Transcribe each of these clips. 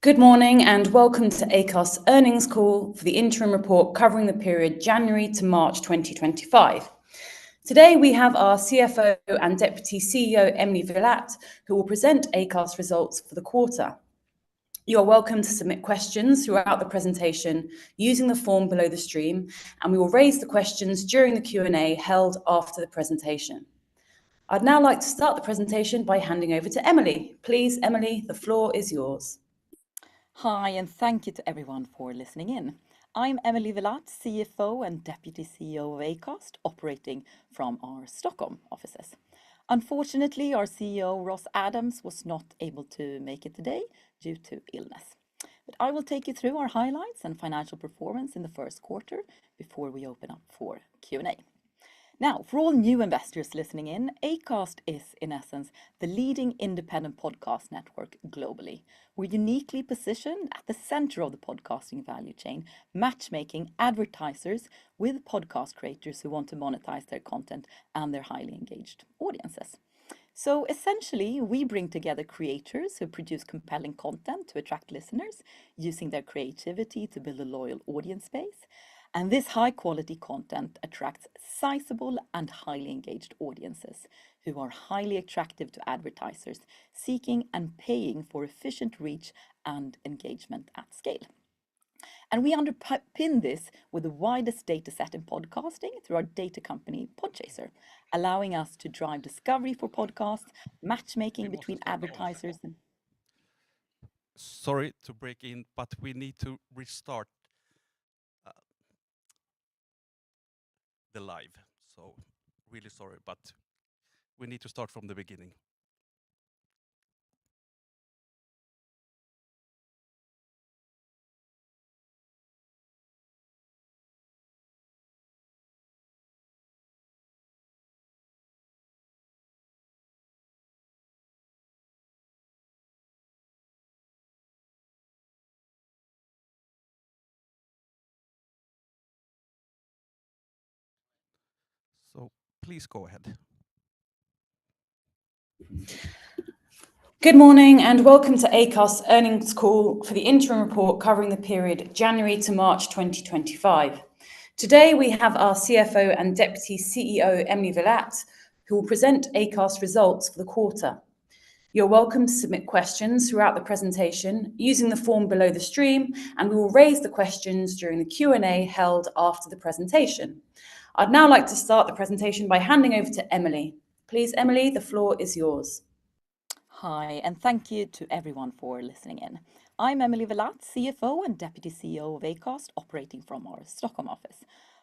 Good morning and welcome to Acast's earnings call for the interim report covering the period January to March 2025. Today we have our CFO and Deputy CEO Emily Villatte, who will present Acast results for the quarter. You are welcome to submit questions throughout the presentation using the form below the stream, and we will raise the questions during the Q&A held after the presentation. I'd now like to start the presentation by handing over to Emily. Please, Emily, the floor is yours. Hi, and thank you to everyone for listening in. I'm Emily Villatte, CFO and Deputy CEO of Acast, operating from our Stockholm offices. Unfortunately, our CEO, Ross Adams, was not able to make it today due to illness. But I will take you through our highlights and financial performance in the first quarter before we open up for Q&A. Now, for all new investors listening in, Acast is, in essence, the leading independent podcast network globally. We're uniquely positioned at the center of the podcasting value chain, matchmaking advertisers with podcast creators who want to monetize their content and their highly engaged audiences. So essentially, we bring together creators who produce compelling content to attract listeners, using their creativity to build a loyal audience base. And this high quality content attracts sizable and highly engaged audiences who are highly attractive to advertisers seeking and paying for efficient reach and engagement at scale. And we underpin this with the widest data set in podcasting through our data company, Podchaser, allowing us to drive discovery for podcasts, matchmaking between advertisers and... Sorry to break in, but we need to restart the live. So really sorry, but we need to start from the beginning. So please go ahead. Good morning and welcome to Acast's earnings call for the interim report covering the period January to March 2025. Today we have our CFO and Deputy CEO Emily Villatte, who will present Acast results for the quarter. You're welcome to submit questions throughout the presentation using the form below the stream, and we will raise the questions during the Q&A held after the presentation. I'd now like to start the presentation by handing over to Emily. Please, Emily, the floor is yours. Hi, and thank you to everyone for listening in. I'm Emily Villatte, CFO and Deputy CEO of Acast, operating from our Stockholm office.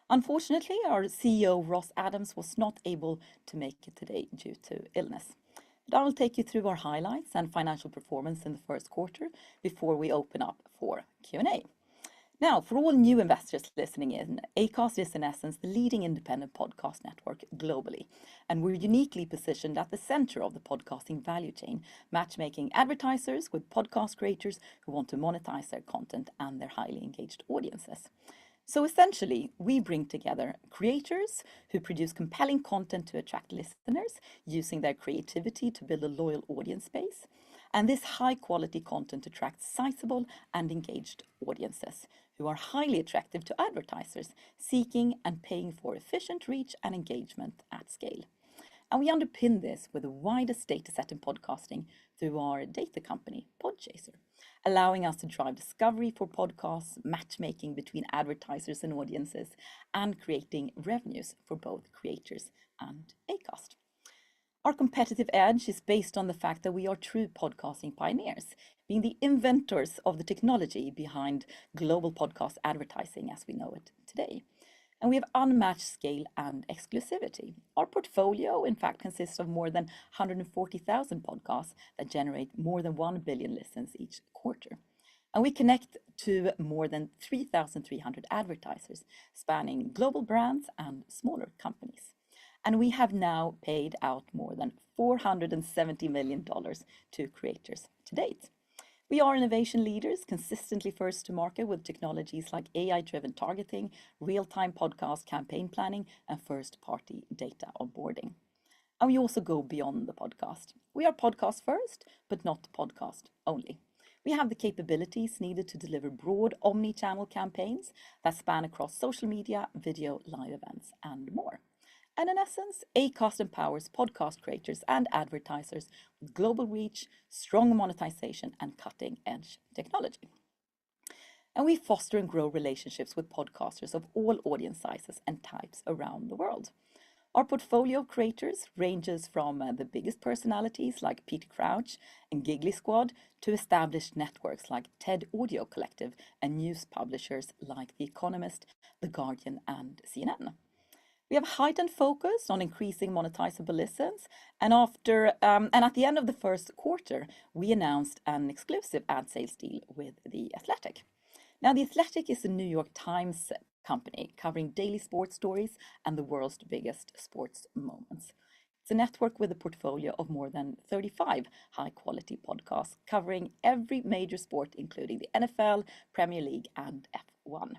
Unfortunately, our CEO, Ross Adams, was not able to make it today due to illness. But I will take you through our highlights and financial performance in the first quarter before we open up for Q&A. Now, for all new investors listening in, Acast is in essence the leading independent podcast network globally, and we're uniquely positioned at the center of the podcasting value chain, matchmaking advertisers with podcast creators who want to monetize their content and their highly engaged audiences. So essentially, we bring together creators who produce compelling content to attract listeners, using their creativity to build a loyal audience base. And this high quality content attracts sizable and engaged audiences who are highly attractive to advertisers seeking and paying for efficient reach and engagement at scale. And we underpin this with the widest data set in podcasting through our data company, Podchaser, allowing us to drive discovery for podcasts, matchmaking between advertisers and audiences, and creating revenues for both creators and Acast. Our competitive edge is based on the fact that we are true podcasting pioneers, being the inventors of the technology behind global podcast advertising as we know it today. And we have unmatched scale and exclusivity. Our portfolio, in fact, consists of more than 140,000 podcasts that generate more than 1 billion listens each quarter. And we connect to more than 3,300 advertisers, spanning global brands and smaller companies. And we have now paid out more than $470 million to creators to date. We are innovation leaders, consistently first to market with technologies like AI-driven targeting, real-time podcast campaign planning, and first-party data onboarding. And we also go beyond the podcast. We are podcast first, but not podcast only. We have the capabilities needed to deliver broad omni-channel campaigns that span across social media, video, live events, and more. And in essence, Acast empowers podcast creators and advertisers with global reach, strong monetization, and cutting-edge technology. And we foster and grow relationships with podcasters of all audience sizes and types around the world. Our portfolio of creators ranges from the biggest personalities like Peter Crouch and Giggly Squad to established networks like TED Audio Collective and news publishers like The Economist, The Guardian, and CNN. We have heightened focus on increasing monetizable listens, and at the end of the first quarter, we announced an exclusive ad sales deal with The Athletic. Now, The Athletic is a New York Times company covering daily sports stories and the world's biggest sports moments. It's a network with a portfolio of more than 35 high-quality podcasts covering every major sport, including the NFL, Premier League, and F1.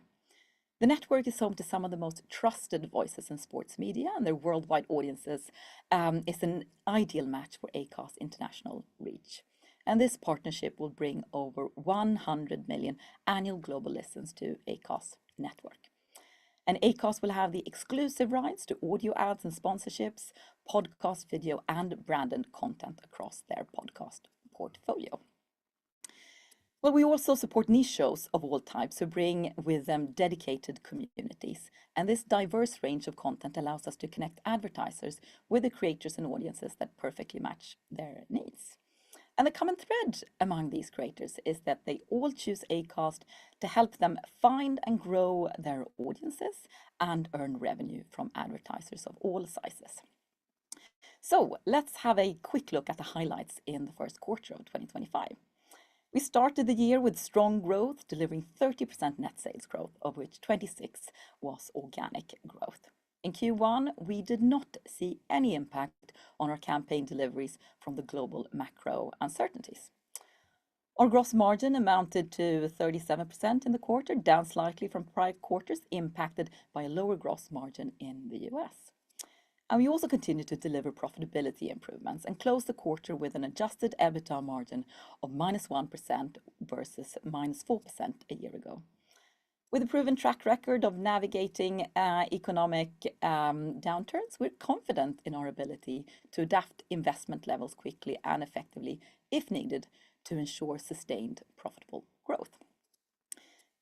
The network is home to some of the most trusted voices in sports media, and their worldwide audiences is an ideal match for Acast international reach. And this partnership will bring over 100 million annual global listens to Acast network. And Acast will have the exclusive rights to audio ads and sponsorships, podcast, video, and branded content across their podcast portfolio. Well, we also support niche shows of all types who bring with them dedicated communities. And this diverse range of content allows us to connect advertisers with the creators and audiences that perfectly match their needs. And the common thread among these creators is that they all choose Acast to help them find and grow their audiences and earn revenue from advertisers of all sizes. So let's have a quick look at the highlights in the first quarter of 2025. We started the year with strong growth, delivering 30% net sales growth, of which 26% was organic growth. In Q1, we did not see any impact on our campaign deliveries from the global macro uncertainties. Our gross margin amounted to 37% in the quarter, down slightly from prior quarters, impacted by a lower gross margin in the US. And we also continued to deliver profitability improvements and closed the quarter with an adjusted EBITDA margin of -1% versus -4% a year ago. With a proven track record of navigating economic downturns, we're confident in our ability to adapt investment levels quickly and effectively if needed to ensure sustained profitable growth.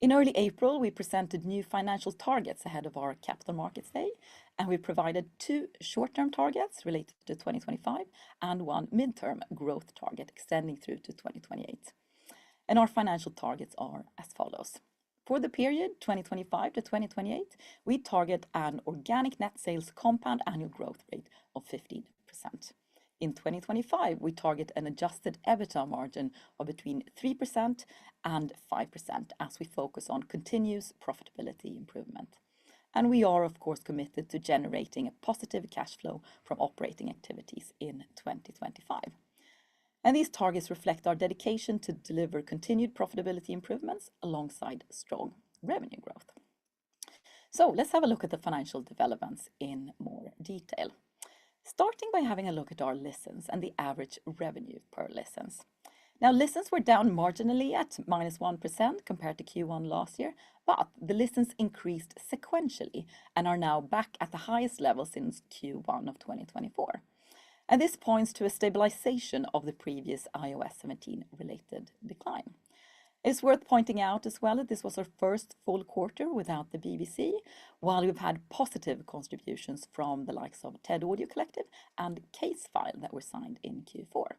In early April, we presented new financial targets ahead of our Capital Markets Day, and we provided 2 short-term targets related to 2025 and 1 midterm growth target extending through to 2028. And our financial targets are as follows. For the period 2025 to 2028, we target an organic net sales compound annual growth rate of 15%. In 2025, we target an adjusted EBITDA margin of between 3% and 5% as we focus on continuous profitability improvement. And we are, of course, committed to generating a positive cash flow from operating activities in 2025. And these targets reflect our dedication to deliver continued profitability improvements alongside strong revenue growth. So let's have a look at the financial developments in more detail. Starting by having a look at our listens and the average revenue per listens. Now, listens were down marginally at -1% compared to Q1 last year, but the listens increased sequentially and are now back at the highest level since Q1 of 2024. And this points to a stabilization of the previous iOS 17 related decline. It's worth pointing out as well that this was our first full quarter without the BBC, while we've had positive contributions from the likes of TED Audio Collective and Casefile that were signed in Q4.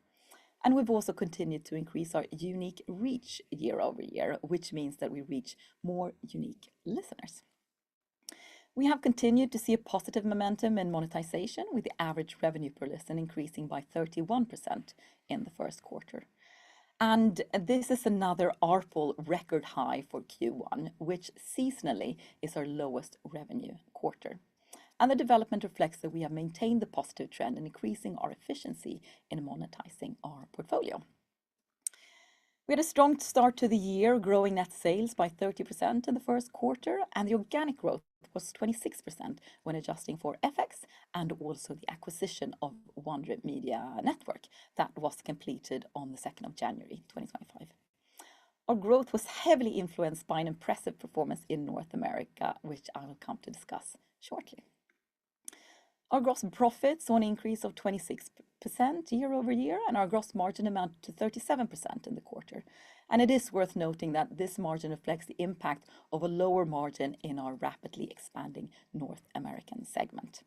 And we've also continued to increase our unique reach year over year, which means that we reach more unique listeners. We have continued to see a positive momentum in monetization, with the average revenue per listen increasing by 31% in the first quarter. And this is another ARPL record high for Q1, which seasonally is our lowest revenue quarter. And the development reflects that we have maintained the positive trend in increasing our efficiency in monetizing our portfolio. We had a strong start to the year, growing net sales by 30% in the first quarter, and the organic growth was 26% when adjusting for FX and also the acquisition of Wonder Media Network that was completed on the 2nd of January 2025. Our growth was heavily influenced by an impressive performance in North America, which I will come to discuss shortly. Our gross profit saw an increase of 26% year-over-year, and our gross margin amounted to 37% in the quarter. And it is worth noting that this margin reflects the impact of a lower margin in our rapidly expanding North American segment.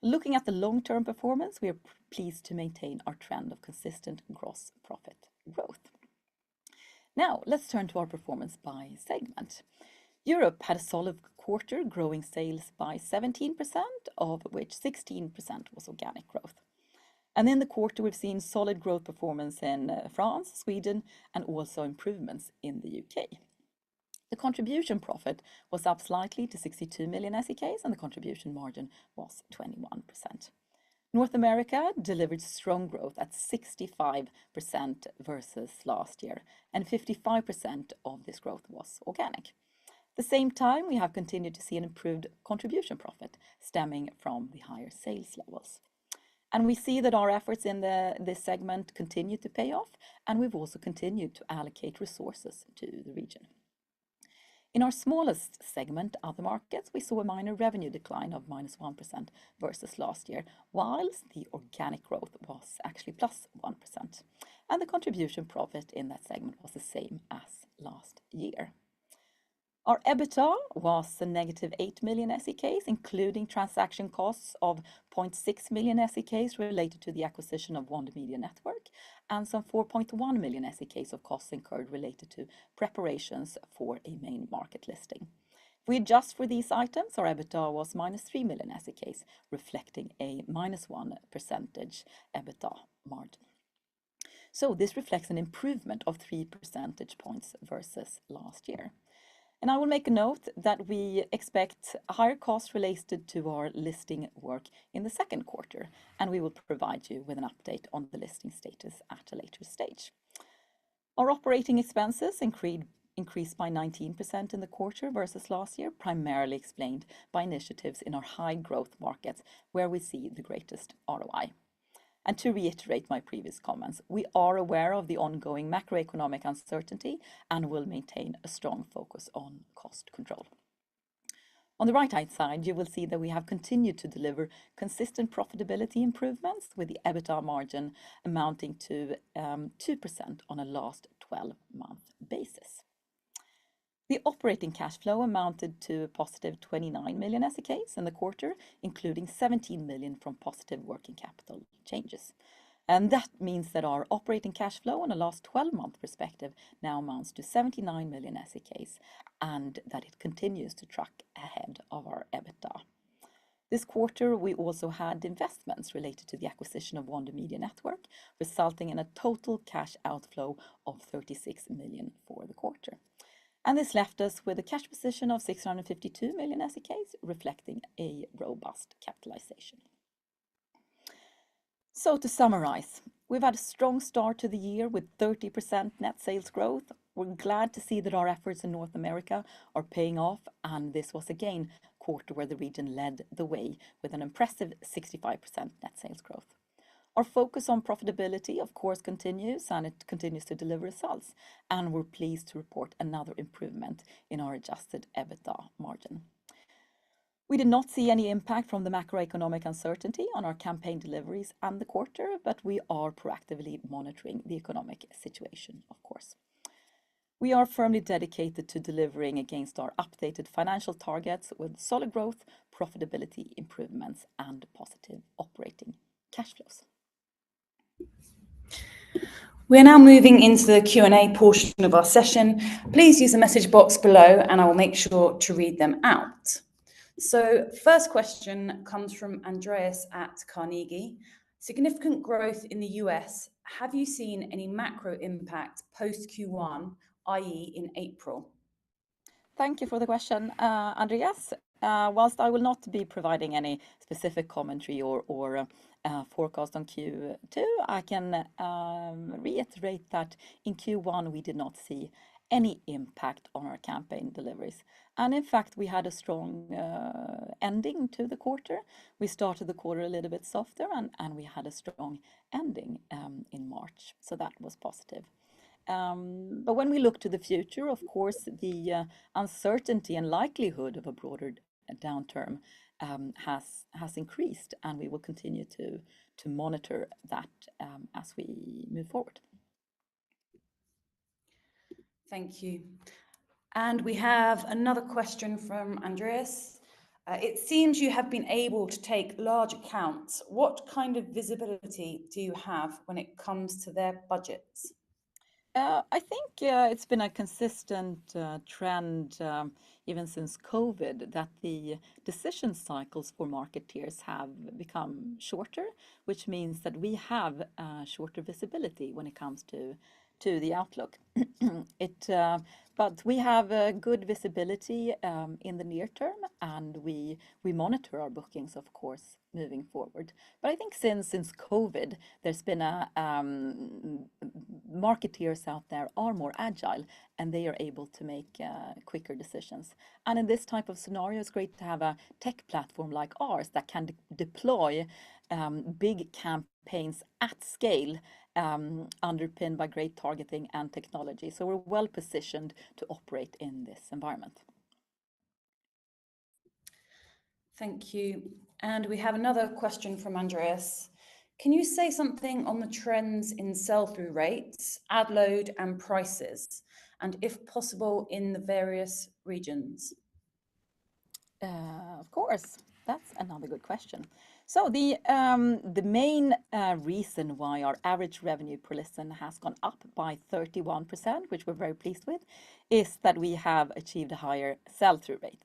Looking at the long-term performance, we are pleased to maintain our trend of consistent gross profit growth. Now, let's turn to our performance by segment. Europe had a solid quarter, growing sales by 17%, of which 16% was organic growth. And in the quarter, we've seen solid growth performance in France, Sweden, and also improvements in the UK. The contribution profit was up slightly to 62 million SEK, and the contribution margin was 21%. North America delivered strong growth at 65% versus last year, and 55% of this growth was organic. At the same time, we have continued to see an improved contribution profit stemming from the higher sales levels. And we see that our efforts in this segment continue to pay off, and we've also continued to allocate resources to the region. In our smallest segment, other markets, we saw a minor revenue decline of -1% versus last year, whilst the organic growth was actually +1%. And the contribution profit in that segment was the same as last year. Our EBITDA was a -8 million SEK, including transaction costs of 0.6 million SEK related to the acquisition of Wonder Media Network, and some 4.1 million SEK of costs incurred related to preparations for a main market listing. If we adjust for these items, our EBITDA was -3 million SEK, reflecting a -1% EBITDA margin. So this reflects an improvement of 3 percentage points versus last year. And I will make a note that we expect higher costs related to our listing work in the second quarter, and we will provide you with an update on the listing status at a later stage. Our operating expenses increased by 19% in the quarter versus last year, primarily explained by initiatives in our high growth markets where we see the greatest ROI. And to reiterate my previous comments, we are aware of the ongoing macroeconomic uncertainty and will maintain a strong focus on cost control. On the right-hand side, you will see that we have continued to deliver consistent profitability improvements, with the EBITDA margin amounting to 2% on a last 12-month basis. The operating cash flow amounted to a positive 29 million SEK in the quarter, including 17 million from positive working capital changes. And that means that our operating cash flow on a last 12-month perspective now amounts to 79 million SEK, and that it continues to track ahead of our EBITDA. This quarter, we also had investments related to the acquisition of Wonder Media Network, resulting in a total cash outflow of 36 million for the quarter. And this left us with a cash position of 652 million SEK, reflecting a robust capitalization. So to summarize, we've had a strong start to the year with 30% net sales growth. We're glad to see that our efforts in North America are paying off, and this was again a quarter where the region led the way with an impressive 65% net sales growth. Our focus on profitability, of course, continues, and it continues to deliver results, and we're pleased to report another improvement in our adjusted EBITDA margin. We did not see any impact from the macroeconomic uncertainty on our campaign deliveries and the quarter, but we are proactively monitoring the economic situation, of course. We are firmly dedicated to delivering against our updated financial targets with solid growth, profitability improvements, and positive operating cash flows. We're now moving into the Q&A portion of our session. Please use the message box below and I will make sure to read them out. So first question comes from Andreas at Carnegie. Significant growth in the US. Have you seen any macro impact post Q1, i.e. in April? Thank you for the question, Andreas. Whilst I will not be providing any specific commentary or forecast on Q2, I can reiterate that in Q1 we did not see any impact on our campaign deliveries. And in fact, we had a strong ending to the quarter. We started the quarter a little bit softer and we had a strong ending in March. So that was positive. But when we look to the future, of course, the uncertainty and likelihood of a broader downturn has increased, and we will continue to monitor that as we move forward. Thank you. And we have another question from Andreas. It seems you have been able to take large accounts. What kind of visibility do you have when it comes to their budgets? I think it's been a consistent trend even since COVID that the decision cycles for marketeers have become shorter, which means that we have shorter visibility when it comes to the outlook. But we have good visibility in the near term, and we monitor our bookings, of course, moving forward. But I think since COVID, there's been marketeers out there are more agile, and they are able to make quicker decisions. And in this type of scenario, it's great to have a tech platform like ours that can deploy big campaigns at scale, underpinned by great targeting and technology. So we're well positioned to operate in this environment. Thank you. And we have another question from Andreas. Can you say something on the trends in sell-through rates, ad load, and prices, and if possible, in the various regions? Of course, that's another good question. So the main reason why our average revenue per listen has gone up by 31%, which we're very pleased with, is that we have achieved a higher sell-through rate.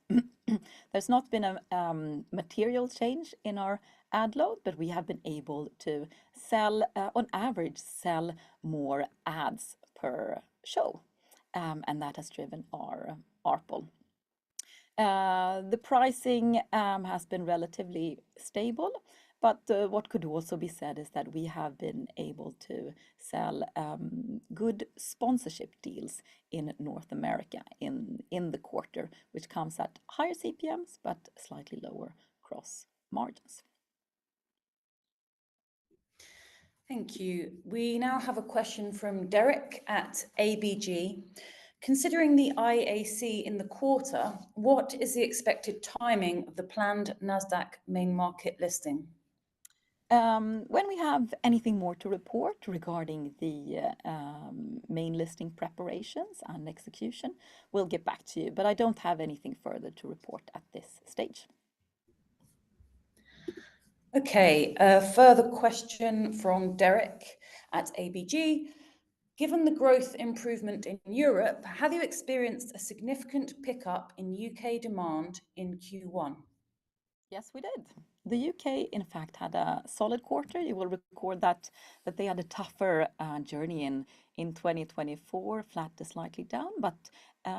There's not been a material change in our ad load, but we have been able to on average, sell more ads per show, and that has driven our ARPL. The pricing has been relatively stable, but what could also be said is that we have been able to sell good sponsorship deals in North America in the quarter, which comes at higher CPMs, but slightly lower gross margins. Thank you. We now have a question from Derek at ABG. Considering the IAC in the quarter, what is the expected timing of the planned NASDAQ main market listing? When we have anything more to report regarding the main listing preparations and execution, we'll get back to you, but I don't have anything further to report at this stage. Okay, a further question from Derek at ABG. Given the growth improvement in Europe, have you experienced a significant pickup in UK demand in Q1? Yes, we did. The UK, in fact, had a solid quarter. You will recall that they had a tougher journey in 2024, flat to slightly down, but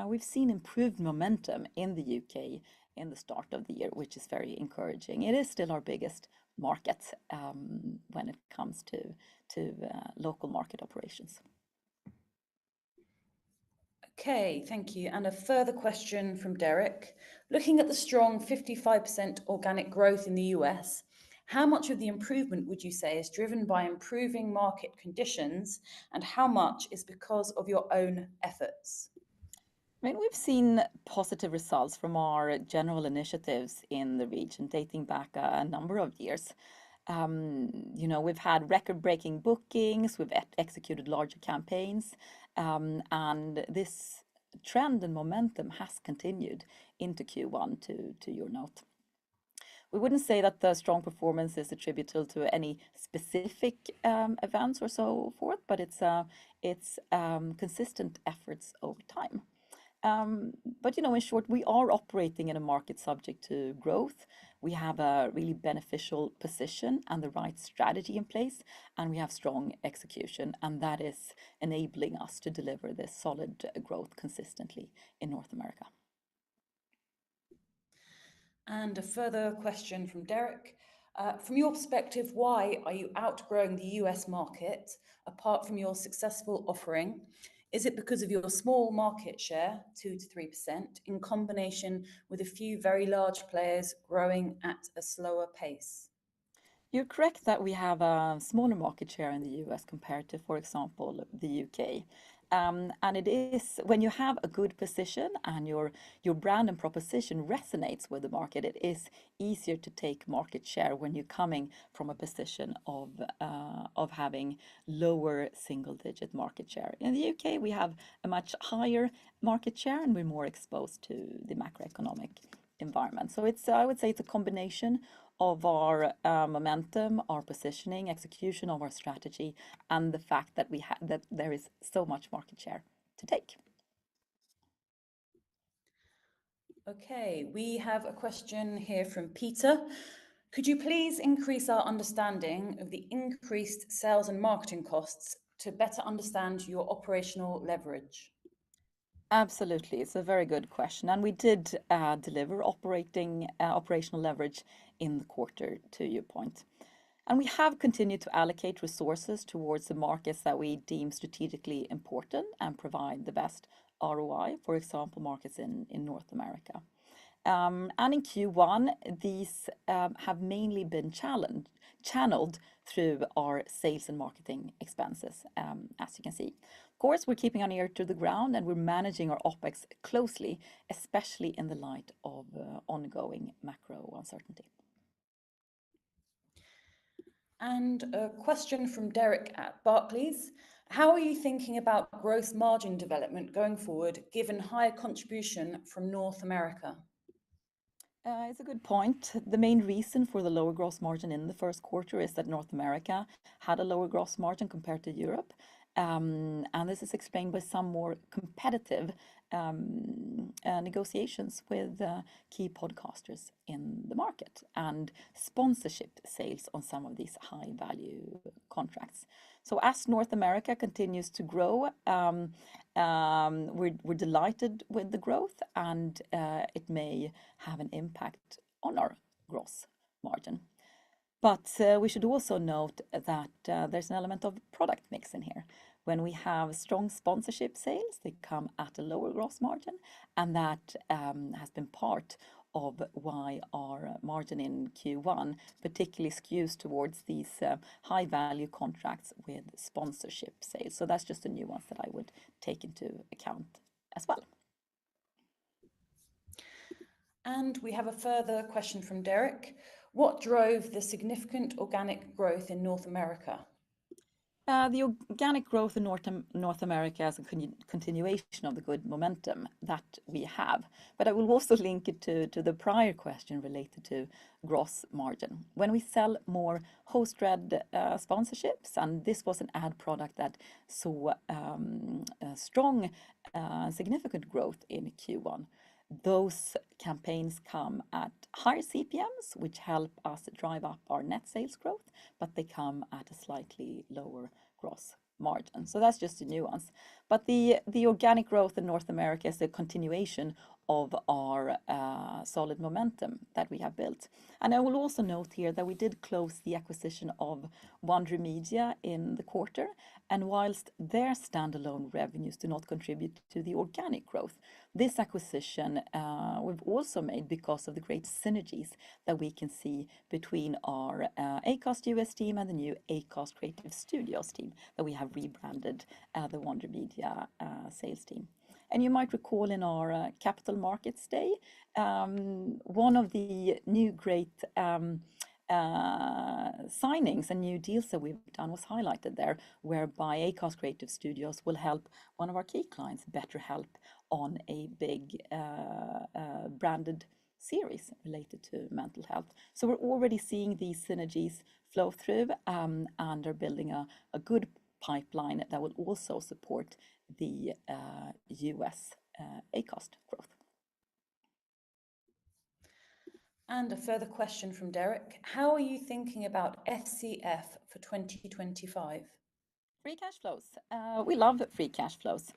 we've seen improved momentum in the UK in the start of the year, which is very encouraging. It is still our biggest market when it comes to local market operations. Okay, thank you. And a further question from Derek. Looking at the strong 55% organic growth in the US, how much of the improvement would you say is driven by improving market conditions, and how much is because of your own efforts? I mean, we've seen positive results from our general initiatives in the region dating back a number of years. We've had record-breaking bookings, we've executed larger campaigns, and this trend and momentum has continued into Q1 to your note. We wouldn't say that the strong performance is attributable to any specific events or so forth, but it's consistent efforts over time. But in short, we are operating in a market subject to growth. We have a really beneficial position and the right strategy in place, and we have strong execution, and that is enabling us to deliver this solid growth consistently in North America. And a further question from Derek. From your perspective, why are you outgrowing the US market apart from your successful offering? Is it because of your small market share, 2 to 3%, in combination with a few very large players growing at a slower pace? You're correct that we have a smaller market share in the US compared to, for example, the UK. And it is when you have a good position and your brand and proposition resonates with the market, it is easier to take market share when you're coming from a position of having lower single-digit market share. In the UK, we have a much higher market share and we're more exposed to the macroeconomic environment. So it's I would say it's a combination of our momentum, our positioning, execution of our strategy, and the fact that that there is so much market share to take. Okay, we have a question here from Peter. Could you please increase our understanding of the increased sales and marketing costs to better understand your operational leverage? Absolutely, it's a very good question, and we did deliver operational leverage in the quarter, to your point. And we have continued to allocate resources towards the markets that we deem strategically important and provide the best ROI, for example, markets in North America. And in Q1, these have mainly been channeled through our sales and marketing expenses, as you can see. Of course, we're keeping an ear to the ground and we're managing our OpEx closely, especially in the light of ongoing macro uncertainty. And a question from Derek at Barclays. How are you thinking about gross margin development going forward, given higher contribution from North America? It's a good point. The main reason for the lower gross margin in the first quarter is that North America had a lower gross margin compared to Europe. And this is explained by some more competitive negotiations with key podcasters in the market and sponsorship sales on some of these high value contracts. So as North America continues to grow, we're delighted with the growth, and it may have an impact on our gross margin. But we should also note that there's an element of product mix in here. When we have strong sponsorship sales, they come at a lower gross margin, and that has been part of why our margin in Q1 particularly skews towards these high value contracts with sponsorship sales. So that's just a nuance that I would take into account as well. And we have a further question from Derek. What drove the significant organic growth in North America? The organic growth in North America is a continuation of the good momentum that we have. But I will also link it to the prior question related to gross margin. When we sell more host-read sponsorships, and this was an ad product that saw strong, significant growth in Q1, those campaigns come at higher CPMs, which help us drive up our net sales growth, but they come at a slightly lower gross margin. So that's just a nuance. But the organic growth in North America is a continuation of our solid momentum that we have built. And I will also note here that we did close the acquisition of Wonder Media in the quarter. And whilst their standalone revenues do not contribute to the organic growth, this acquisition we've also made because of the great synergies that we can see between our Acast US team and the new Acast Creative Studios team that we have rebranded the Wonder Media sales team. And you might recall in our Capital Markets Day, one of the new great signings and new deals that we've done was highlighted there, whereby Acast Creative Studios will help one of our key clients better help on a big branded series related to mental health. So we're already seeing these synergies flow through and are building a good pipeline that will also support the US Acast growth. And a further question from Derek. How are you thinking about FCF for 2025? Free cash flows. We love free cash flows.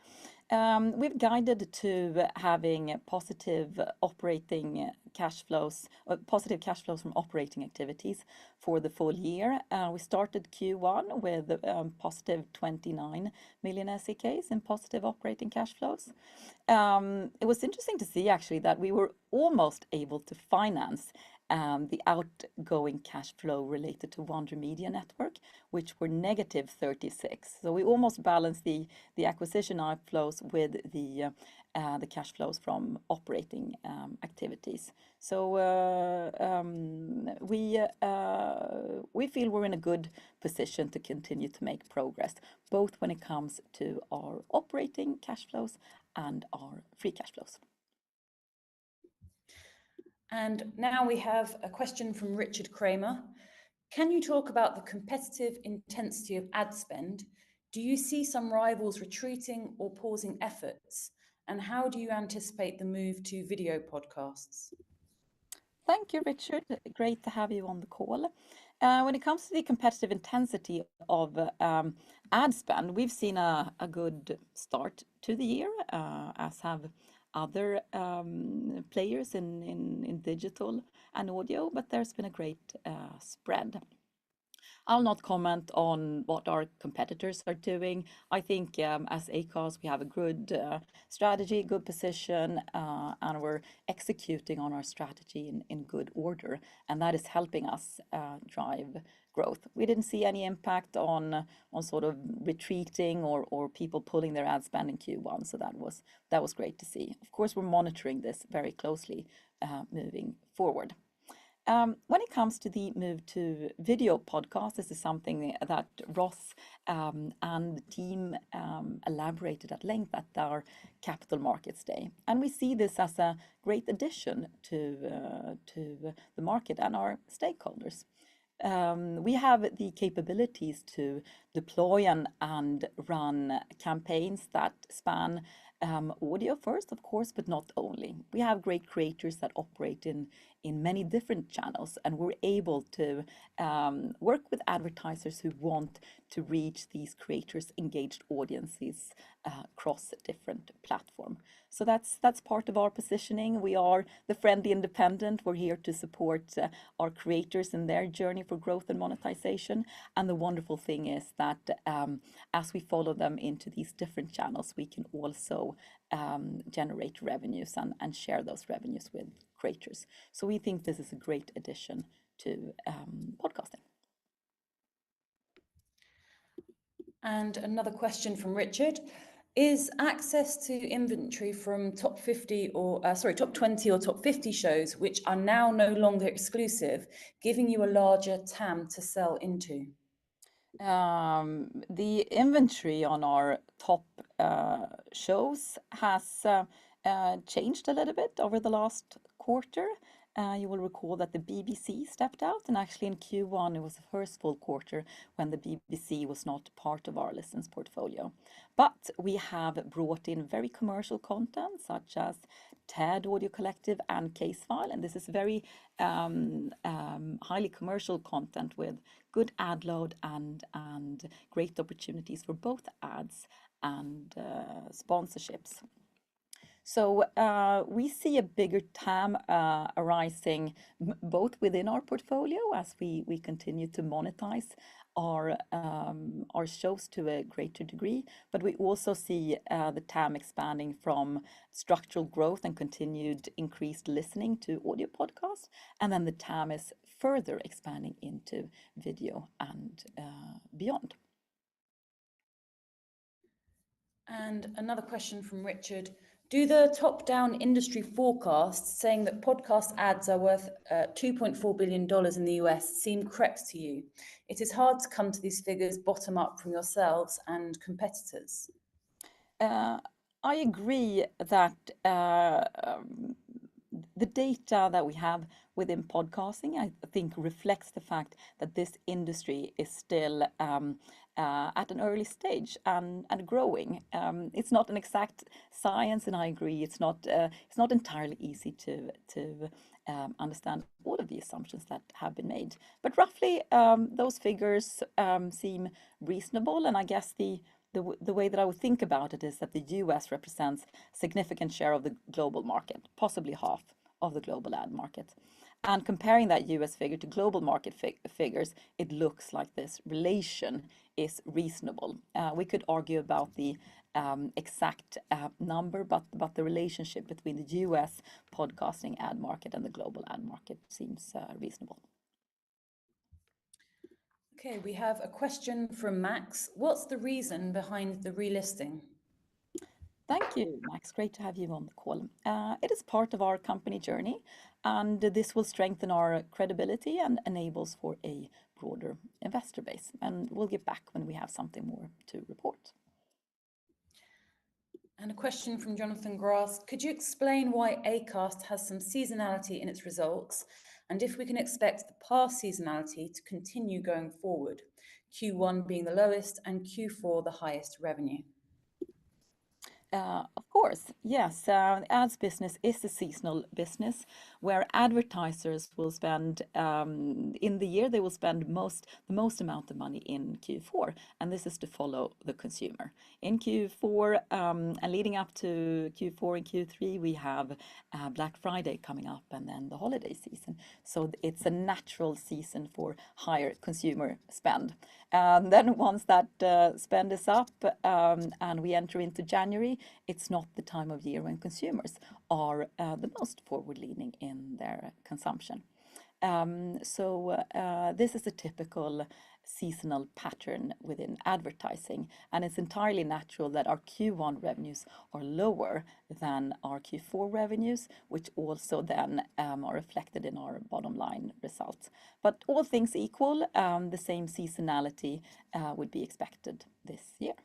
We've guided to having positive operating cash flows, positive cash flows from operating activities for the full year. We started Q1 with positive 29 million SEK in positive operating cash flows. It was interesting to see actually that we were almost able to finance the outgoing cash flow related to Wonder Media Network, which were negative 36. So we almost balanced the acquisition outflows with the cash flows from operating activities. So we feel we're in a good position to continue to make progress, both when it comes to our operating cash flows and our free cash flows. And now we have a question from Richard Kramer. Can you talk about the competitive intensity of ad spend? Do you see some rivals retreating or pausing efforts? And how do you anticipate the move to video podcasts? Thank you, Richard. Great to have you on the call. When it comes to the competitive intensity of ad spend, we've seen a good start to the year, as have other players in digital and audio, but there's been a great spread. I'll not comment on what our competitors are doing. I think as Acast, we have a good strategy, good position, and we're executing on our strategy in good order, and that is helping us drive growth. We didn't see any impact on sort of retreating or people pulling their ad spend in Q1, so that was great to see. Of course, we're monitoring this very closely moving forward. When it comes to the move to video podcast, this is something that Ross and the team elaborated at length at our Capital Markets Day. And we see this as a great addition to the market and our stakeholders. We have the capabilities to deploy and run campaigns that span audio first, of course, but not only. We have great creators that operate in many different channels, and we're able to work with advertisers who want to reach these creators' engaged audiences across different platforms. So that's part of our positioning. We are the friendly independent. We're here to support our creators in their journey for growth and monetization. And the wonderful thing is that as we follow them into these different channels, we can also generate revenues and share those revenues with creators. So we think this is a great addition to podcasting. And another question from Richard. Is access to inventory from top 20 or top 50 shows, which are now no longer exclusive, giving you a larger TAM to sell into? The inventory on our top shows has changed a little bit over the last quarter. You will recall that the BBC stepped out, and actually in Q1 it was the first full quarter when the BBC was not part of our listens portfolio. But we have brought in very commercial content such as TED Audio Collective and Casefile, and this is very highly commercial content with good ad load and great opportunities for both ads and sponsorships. So we see a bigger TAM arising both within our portfolio as we continue to monetize our shows to a greater degree, but we also see the TAM expanding from structural growth and continued increased listening to audio podcasts, and then the TAM is further expanding into video and beyond. And another question from Richard. Do the top-down industry forecasts saying that podcast ads are worth $2.4 billion in the US seem correct to you? It is hard to come to these figures bottom up from yourselves and competitors. I agree that the data that we have within podcasting, I think, reflects the fact that this industry is still at an early stage and growing. It's not an exact science, and I agree it's not entirely easy to understand all of the assumptions that have been made. But roughly, those figures seem reasonable, and I guess the way that I would think about it is that the US represents a significant share of the global market, possibly half of the global ad market. And comparing that US figure to global market figures, it looks like this relation is reasonable. We could argue about the exact number, but the relationship between the US podcasting ad market and the global ad market seems reasonable. Okay, we have a question from Max. What's the reason behind the relisting? Thank you, Max. Great to have you on the call. It is part of our company journey, and this will strengthen our credibility and enables for a broader investor base. And we'll get back when we have something more to report. And a question from Jonathan Grass. Could you explain why Acast has some seasonality in its results, and if we can expect the past seasonality to continue going forward, Q1 being the lowest and Q4 the highest revenue? Of course, yes. Ads business is a seasonal business where advertisers will spend in the year they will spend the most amount of money in Q4, and this is to follow the consumer. In Q4 and leading up to Q4 and Q3, we have Black Friday coming up, and then the holiday season. So it's a natural season for higher consumer spend. Then once that spend is up and we enter into January, it's not the time of year when consumers are the most forward-leaning in their consumption. This is a typical seasonal pattern within advertising, and it's entirely natural that our Q1 revenues are lower than our Q4 revenues, which also then are reflected in our bottom line results. But all things equal, the same seasonality would be expected this year.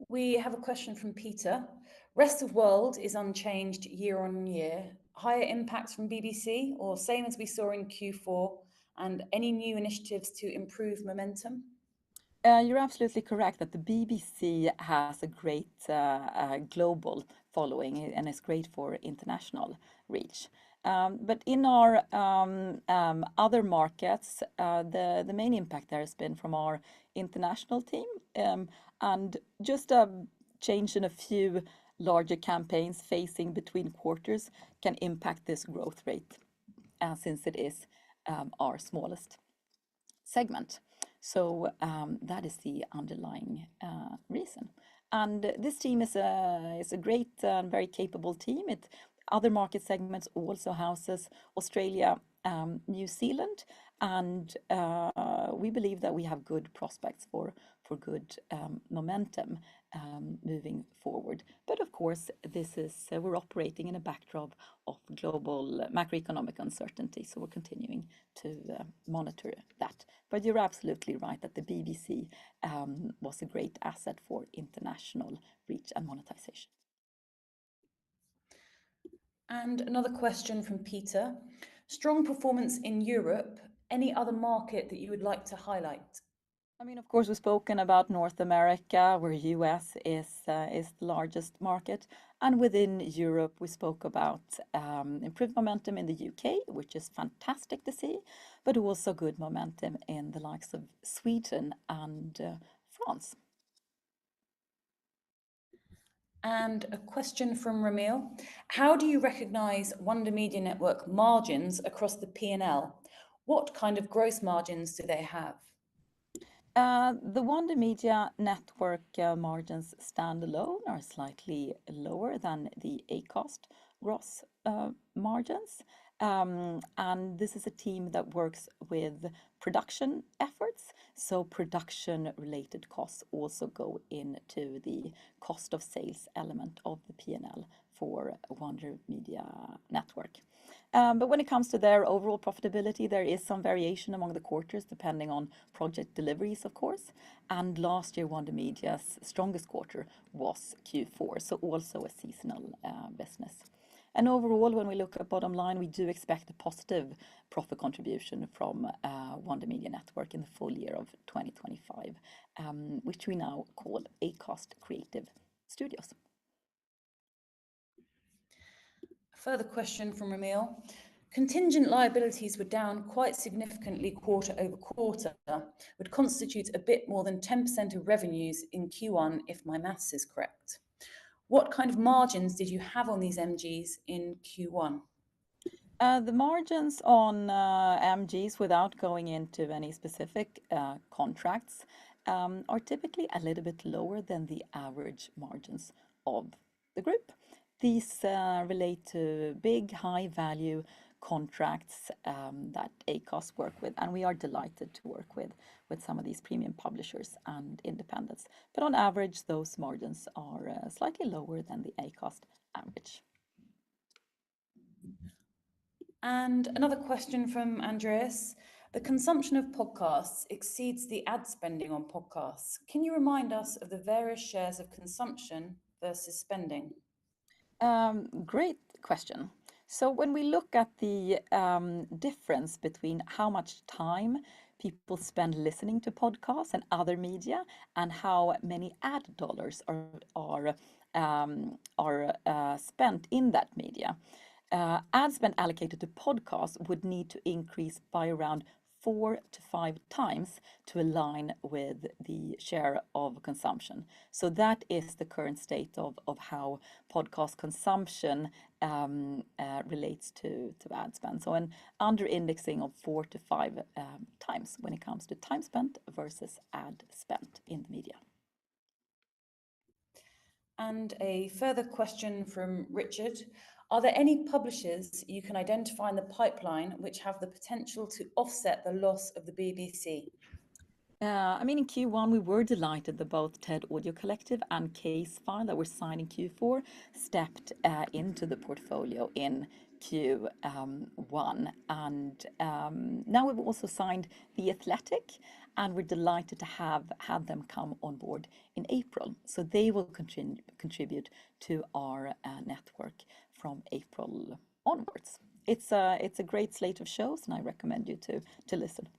We have a question from Peter. Rest of world is unchanged year on year. Higher impacts from BBC or same as we saw in Q4, and any new initiatives to improve momentum? You're absolutely correct that the BBC has a great global following and is great for international reach. But in our other markets, the main impact there has been from our international team, and just a change in a few larger campaigns facing between quarters can impact this growth rate since it is our smallest segment. So that is the underlying reason. And this team is a great and very capable team. Other market segments also houses Australia, New Zealand, and we believe that we have good prospects for good momentum moving forward. But of course, we're operating in a backdrop of global macroeconomic uncertainty, so we're continuing to monitor that. But you're absolutely right that the BBC was a great asset for international reach and monetization. And another question from Peter. Strong performance in Europe. Any other market that you would like to highlight? I mean, of course, we've spoken about North America, where US is the largest market. And within Europe, we spoke about improved momentum in the UK, which is fantastic to see, but also good momentum in the likes of Sweden and France. And a question from Ramil. How do you recognize Wonder Media Network margins across the P&L? What kind of gross margins do they have? The Wonder Media Network margins standalone are slightly lower than the Acast gross margins. And this is a team that works with production efforts. So production-related costs also go into the cost of sales element of the P&L for Wonder Media Network. But when it comes to their overall profitability, there is some variation among the quarters depending on project deliveries, of course. And last year, Wonder Media's strongest quarter was Q4, so also a seasonal business. And overall, when we look at bottom line, we do expect a positive profit contribution from Wonder Media Network in the full year of 2025, which we now call Acast Creative Studios. Further question from Ramil. Contingent liabilities were down quite significantly quarter over quarter, would constitute a bit more than 10% of revenues in Q1 if my maths is correct. What kind of margins did you have on these MGs in Q1? The margins on MGs, without going into any specific contracts, are typically a little bit lower than the average margins of the group. These relate to big, high-value contracts that Acast work with, and we are delighted to work with some of these premium publishers and independents. But on average, those margins are slightly lower than the Acast average. And another question from Andreas. The consumption of podcasts exceeds the ad spending on podcasts. Can you remind us of the various shares of consumption versus spending? Great question. So when we look at the difference between how much time people spend listening to podcasts and other media, and how many ad dollars are spent in that media, ad spend allocated to podcasts would need to increase by around 4 to 5 times to align with the share of consumption. So that is the current state of how podcast consumption relates to ad spend. So an under indexing of 4 to 5 times when it comes to time spent versus ad spent in the media. And a further question from Richard. Are there any publishers you can identify in the pipeline which have the potential to offset the loss of the BBC? In Q1, we were delighted that both TED Audio Collective and Casefile that were signed in Q4 stepped into the portfolio in Q1. And now we've also signed The Athletic, and we're delighted to have had them come on board in April. So they will contribute to our network from April onwards. It's a great slate of shows, and I recommend you to listen.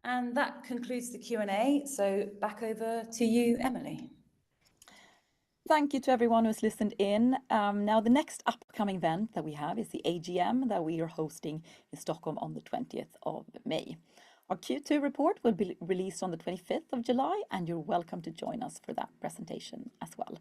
And that concludes the Q&A. So back over to you, Emily. Thank you to everyone who's listened in. Now, the next upcoming event that we have is the AGM that we are hosting in Stockholm on the 20th of May. Our Q2 report will be released on the 25th of July, and you're welcome to join us for that presentation as well.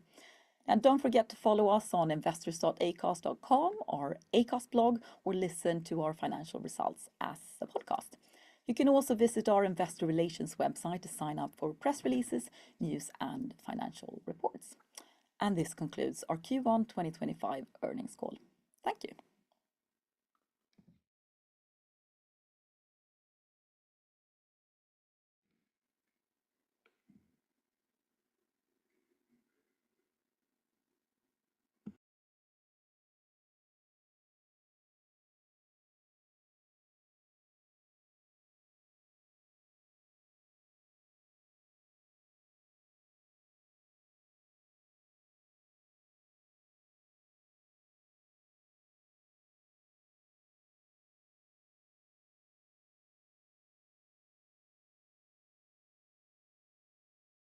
And don't forget to follow us on investors.acast.com or Acast blog, or listen to our financial results as a podcast. You can also visit our investor relations website to sign up for press releases, news, and financial reports. And this concludes our Q1 2025 earnings call. Thank you.